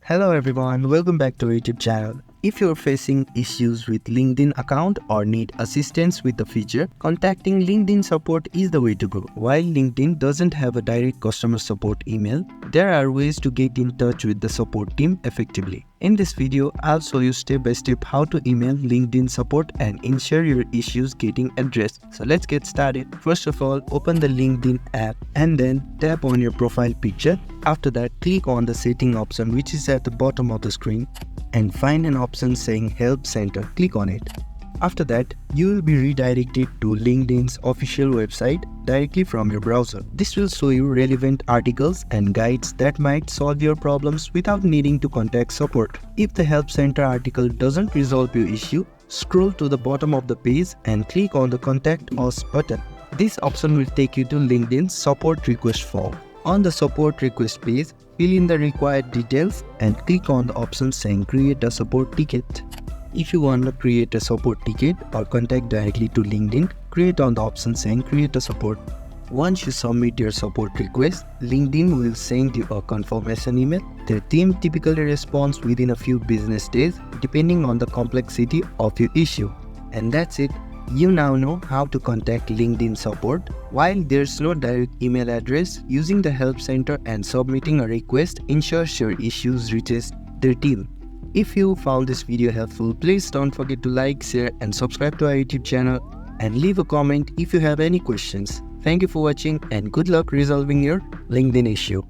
Hello everyone, welcome back to our YouTube channel. If you're facing issues with LinkedIn account or need assistance with the feature, contacting LinkedIn support is the way to go. While LinkedIn doesn't have a direct customer support email, there are ways to get in touch with the support team effectively. In this video, I'll show you step by step how to email LinkedIn support and ensure your issues getting addressed. So let's get started. First of all, open the LinkedIn app and then tap on your profile picture. After that, click on the setting option which is at the bottom of the screen and find an option saying Help Center. Click on it. After that, you will be redirected to LinkedIn's official website directly from your browser. This will show you relevant articles and guides that might solve your problems without needing to contact support. If the Help Center article doesn't resolve your issue, scroll to the bottom of the page and click on the Contact Us button. This option will take you to LinkedIn's support request form. On the support request page, fill in the required details and click on the option saying Create a support ticket. If you want to create a support ticket or contact directly to LinkedIn, click on the option saying Create a support. Once you submit your support request, LinkedIn will send you a confirmation email. Their team typically responds within a few business days depending on the complexity of your issue. And that's it. You now know how to contact LinkedIn support. While there's no direct email address, using the Help Center and submitting a request ensures your issues reaches their team. If you found this video helpful, please don't forget to like, share and subscribe to our YouTube channel and leave a comment if you have any questions. Thank you for watching and good luck resolving your LinkedIn issue.